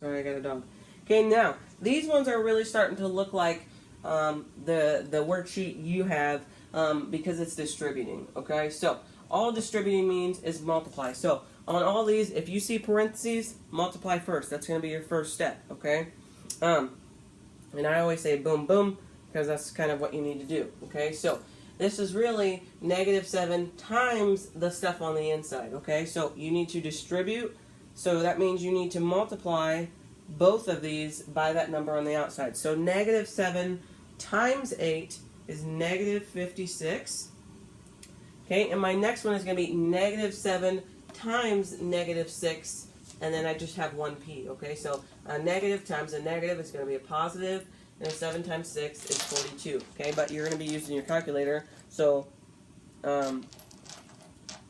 Sorry, I got a dog. Okay, now these ones are really starting to look like the worksheet you have because it's distributing. Okay, so all distributing means is multiply. So on all these, if you see parentheses, multiply first. That's going to be your first step. Okay, and I always say boom boom because that's kind of what you need to do. Okay, so this is really -7 times the stuff on the inside. Okay, so you need to distribute. So that means you need to multiply both of these by that number on the outside. So -7 times 8 is -56. Okay, and my next one is going to be -7 times -6, and then I just have one p. Okay, so a negative times a negative is going to be a positive, and a 7 times 6 is 42. Okay, but you're going to be using your calculator, so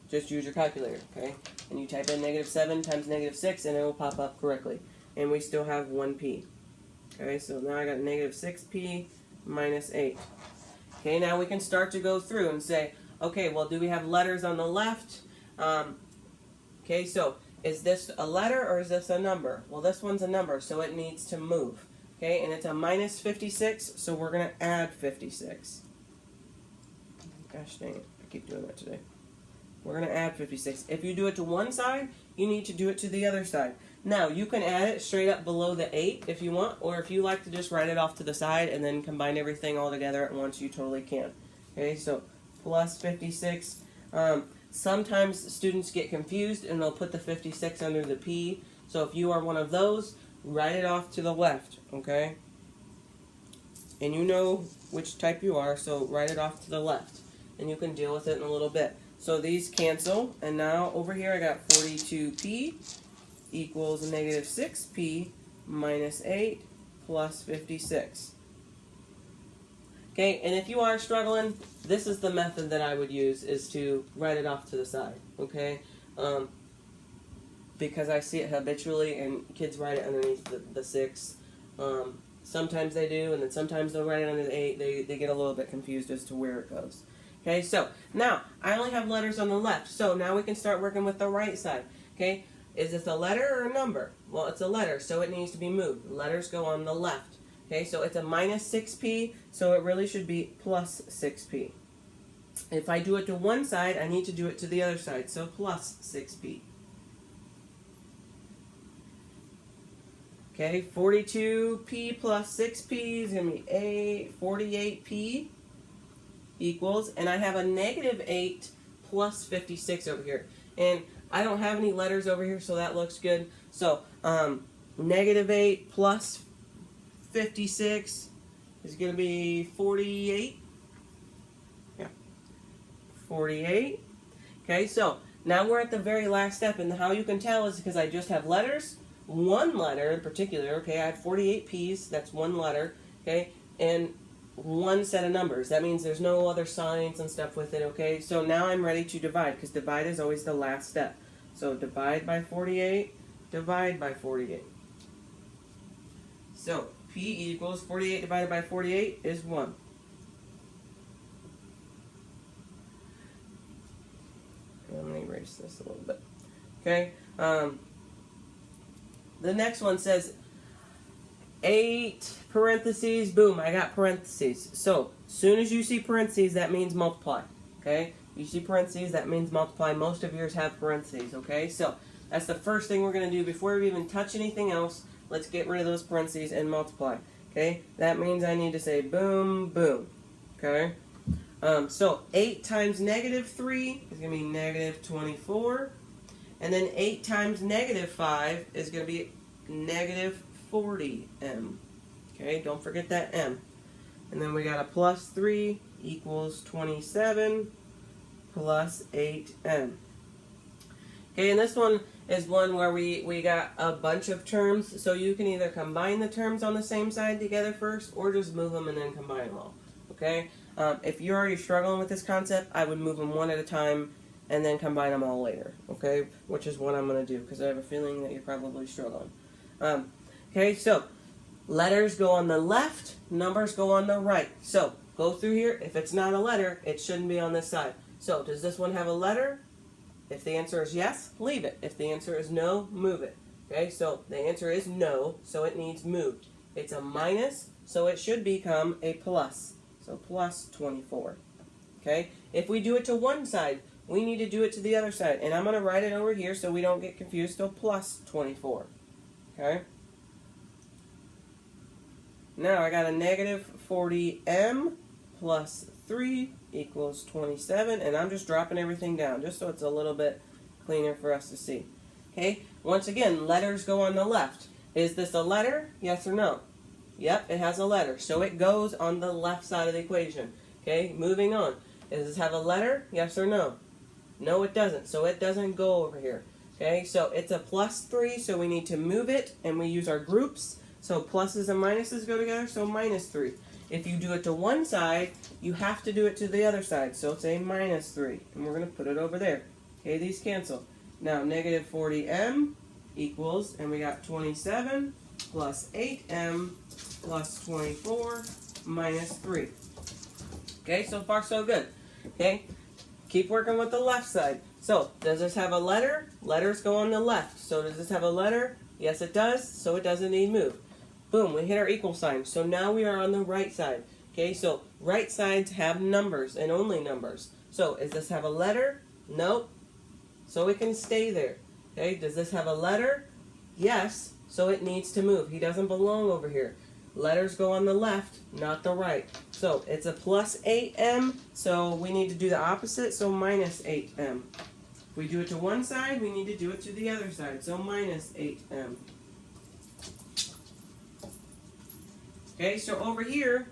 just use your calculator. Okay, and you type in -7 times -6, and it will pop up correctly. And we still have 1p. Okay, so now I got -6p minus 8. Okay, now we can start to go through and say, okay, well, do we have letters on the left? Okay, so is this a letter or is this a number? Well, this one's a number, so it needs to move. Okay, and it's a -56, so we're going to add 56. Gosh dang it, I keep doing that today. We're going to add 56. If you do it to one side, you need to do it to the other side. Now, you can add it straight up below the 8 if you want, or if you like to just write it off to the side and then combine everything all together at once, you totally can. Okay, so plus 56. Sometimes students get confused and they'll put the 56 under the P. So if you are one of those, write it off to the left, okay? And you know which type you are, so write it off to the left. And you can deal with it in a little bit. So these cancel, and now over here I got 42p equals -6p minus 8 plus 56. Okay, and if you are struggling, this is the method that I would use, is to write it off to the side, okay? Because I see it habitually, and kids write it underneath the 6. Sometimes they do, and then sometimes they'll write it under the 8. They get a little bit confused as to where it goes. Okay, so now I only have letters on the left, so now we can start working with the right side. Okay, is this a letter or a number? Well, it's a letter, so it needs to be moved. Letters go on the left. Okay, so it's a -6p, so it really should be plus 6p. If I do it to one side, I need to do it to the other side, so plus 6p. Okay, 42p plus 6p is going to be 48p equals, and I have a -8 plus 56 over here. And I don't have any letters over here, so that looks good. So, -8 plus 56 is going to be 48. Yeah, 48. Okay, so now we're at the very last step, and how you can tell is because I just have letters. One letter in particular, okay, I have 48 P's, that's one letter, okay, and one set of numbers. That means there's no other signs and stuff with it, okay? So now I'm ready to divide, because divide is always the last step. So divide by 48, divide by 48. So P equals 48 divided by 48 is 1. I'm going to erase this a little bit. Okay, the next one says 8 parentheses, boom, I got parentheses. So, soon as you see parentheses, that means multiply, okay? You see parentheses, that means multiply. Most of yours have parentheses, okay? So, that's the first thing we're going to do. Before we even touch anything else, let's get rid of those parentheses and multiply, okay? That means I need to say boom, boom, okay? So, 8 times -3 is going to be -24. And then 8 times -5 is going to be -40m. Okay, don't forget that m. And then we got a plus 3 equals 27 plus 8m. Okay, and this one is one where we got a bunch of terms, so you can either combine the terms on the same side together first, or just move them and then combine them all. Okay, if you're already struggling with this concept, I would move them one at a time and then combine them all later, okay? Which is what I'm going to do, because I have a feeling that you're probably struggling. Okay, so letters go on the left, numbers go on the right. So, go through here. If it's not a letter, it shouldn't be on this side. So, does this one have a letter? If the answer is yes, leave it. If the answer is no, move it. Okay, so the answer is no, so it needs moved. It's a minus, so it should become a plus. So plus 24. Okay, if we do it to one side, we need to do it to the other side. And I'm going to write it over here so we don't get confused. So plus 24. Okay. Now I got a negative 40m plus 3 equals 27. And I'm just dropping everything down just so it's a little bit cleaner for us to see. Okay. Once again, letters go on the left. Is this a letter? Yes or no? Yep, it has a letter. So it goes on the left side of the equation. Okay, moving on. Does this have a letter? Yes or no? No, it doesn't. So it doesn't go over here. Okay, so it's a plus 3, so we need to move it, and we use our groups. So pluses and minuses go together, so minus 3. If you do it to one side, you have to do it to the other side. So it's a minus 3, and we're going to put it over there. Okay, these cancel. Now, negative 40m equals, and we got 27 plus 8m plus 24 minus 3. Okay, so far so good. Okay, keep working with the left side. So, does this have a letter? Letters go on the left. So, does this have a letter? Yes, it does. So, it doesn't need move. Boom, we hit our equal sign. So, now we are on the right side. Okay, so right sides have numbers and only numbers. So, does this have a letter? Nope. So, it can stay there. Okay, does this have a letter? Yes. So, it needs to move. He doesn't belong over here. Letters go on the left, not the right. So it's a plus 8m, so we need to do the opposite, so minus 8m. If we do it to one side, we need to do it to the other side, so minus 8m. Okay, so over here,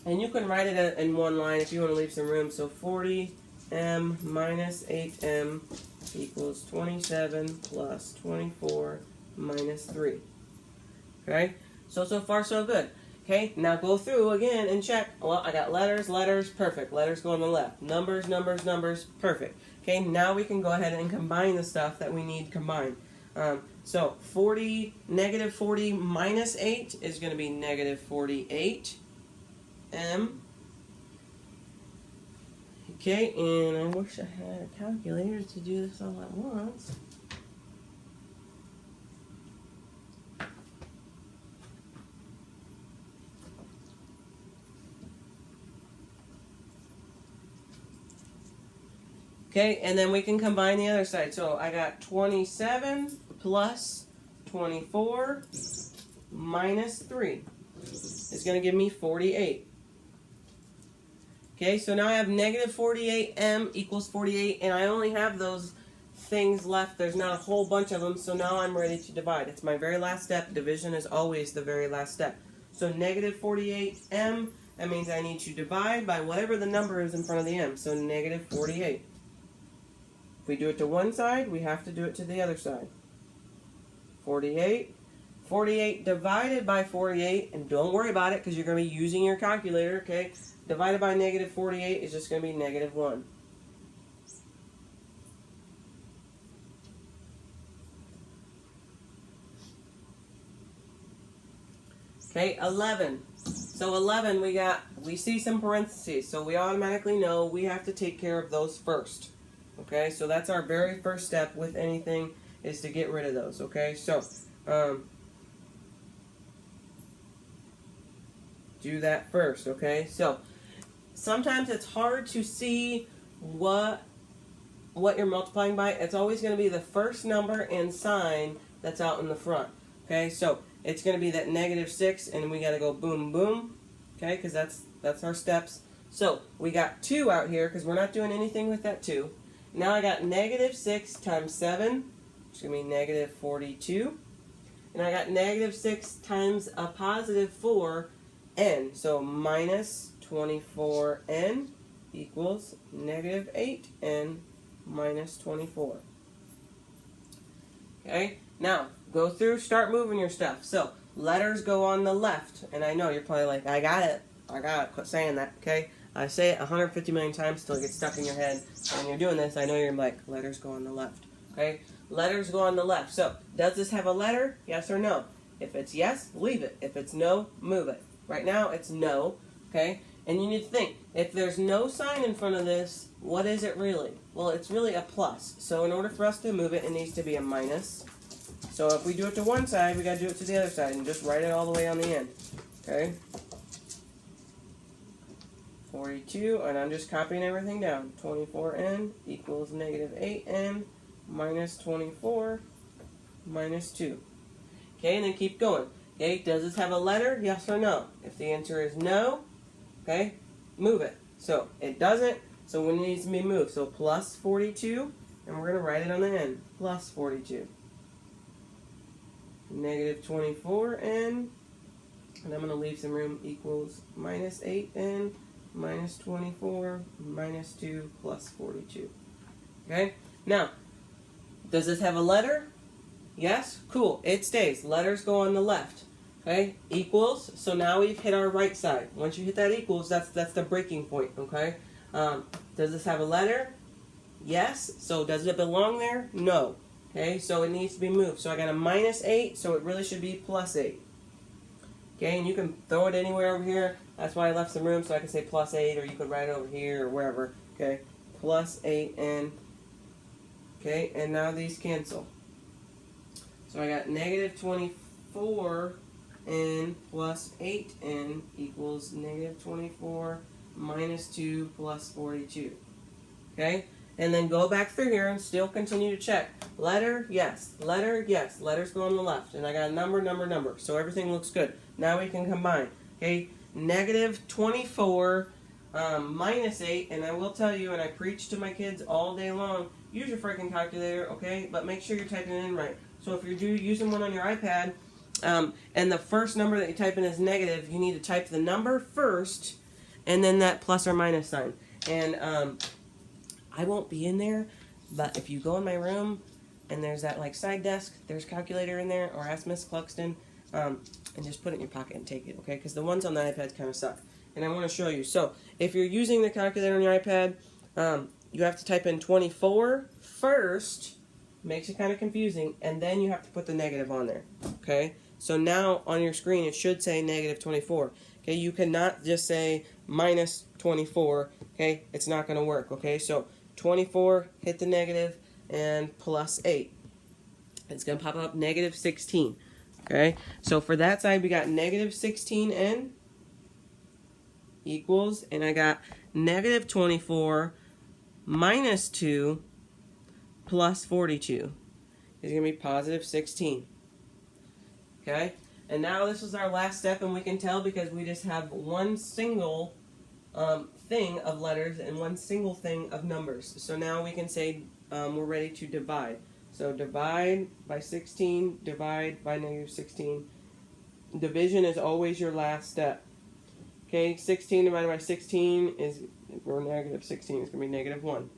and you can write it in one line if you want to leave some room, so 40m minus 8m equals 27 plus 24 minus 3. Okay? So far, so good. Okay, now go through again and check. Well, I got letters, perfect. Letters go on the left. Numbers, perfect. Okay, now we can go ahead and combine the stuff that we need combined. So negative 40 minus 8 is going to be negative 48m. Okay, and I wish I had a calculator to do this all at once. Okay, and then we can combine the other side. So I got 27 plus 24 minus 3 is going to give me 48. Okay, so now I have negative 48m equals 48, and I only have those things left. There's not a whole bunch of them, so now I'm ready to divide. It's my very last step. Division is always the very last step. So negative 48m, that means I need to divide by whatever the number is in front of the m, so negative 48. If we do it to one side, we have to do it to the other side. 48. 48 divided by 48, and don't worry about it because you're going to be using your calculator, okay? Divided by negative 48 is just going to be negative 1. Okay, 11. So 11, we see some parentheses, so we automatically know we have to take care of those first. Okay, so that's our very first step with anything, is to get rid of those. Okay, so do that first. Okay, so sometimes it's hard to see what you're multiplying by. It's always going to be the first number and sign that's out in the front. Okay, so it's going to be that negative 6, and we got to go boom, boom. Okay, because that's our steps. So we got 2 out here because we're not doing anything with that 2. Now I got negative 6 times 7, which is going to be negative 42. And I got negative 6 times a positive 4n. So minus 24n equals negative 8n minus 24. Okay, now go through, start moving your stuff. So letters go on the left. And I know you're probably like, I got it. Quit saying that, okay? I say it 150 million times till it gets stuck in your head. When you're doing this, I know you're like, letters go on the left. Okay? Letters go on the left. So, does this have a letter? Yes or no? If it's yes, leave it. If it's no, move it. Right now, it's no. Okay? And you need to think, if there's no sign in front of this, what is it really? Well, it's really a plus. So, in order for us to move it, it needs to be a minus. So if we do it to one side, we got to do it to the other side and just write it all the way on the end. Okay? 42, and I'm just copying everything down. 24n equals negative 8n minus 24 minus 2. Okay, and then keep going. Okay, does this have a letter? Yes or no? If the answer is no, okay, move it. So it doesn't, so it needs to be moved. So plus 42, and we're going to write it on the end. Plus 42. Negative 24n, and I'm going to leave some room, equals minus 8n minus 24 minus 2 plus 42. Okay? Now, does this have a letter? Yes? Cool. It stays. Letters go on the left. Okay? Equals. So now we've hit our right side. Once you hit that equals, that's the breaking point. Okay? Does this have a letter? Yes. So does it belong there? No. Okay? So it needs to be moved. So I got a minus 8, so it really should be plus 8. Okay, and you can throw it anywhere over here. That's why I left some room so I can say plus 8, or you could write it over here or wherever. Okay, plus 8n. Okay, and now these cancel. So I got negative 24n plus 8n equals negative 24 minus 2 plus 42. Okay, and then go back through here and still continue to check. Letter, yes. Letter, yes. Letters go on the left. And I got a number, number, number. So everything looks good. Now we can combine. Okay, negative 24 minus 8. And I will tell you, and I preach to my kids all day long, use your freaking calculator, okay? But make sure you're typing it in right. So if you're using one on your iPad, and the first number that you type in is negative, you need to type the number first, and then that plus or minus sign. And I won't be in there, but if you go in my room and there's that like side desk, there's a calculator in there, or ask Miss Cluxton, and just put it in your pocket and take it, okay? Because the ones on the iPad kind of suck. And I want to show you. So if you're using the calculator on your iPad, you have to type in 24 first, makes it kind of confusing, and then you have to put the negative on there, okay? So now on your screen it should say negative 24. Okay, you cannot just say minus 24, okay? It's not going to work, okay? So 24, hit the negative, and plus 8. It's going to pop up negative 16, okay? So for that side, we got negative 16n equals, and I got negative 24 minus 2 plus 42 is going to be positive 16, okay? And now this is our last step, and we can tell because we just have one single thing of letters and one single thing of numbers. So now we can say we're ready to divide. So divide by 16, divide by negative 16. Division is always your last step. Okay, 16 divided by 16 is, or negative 16 is going to be negative 1.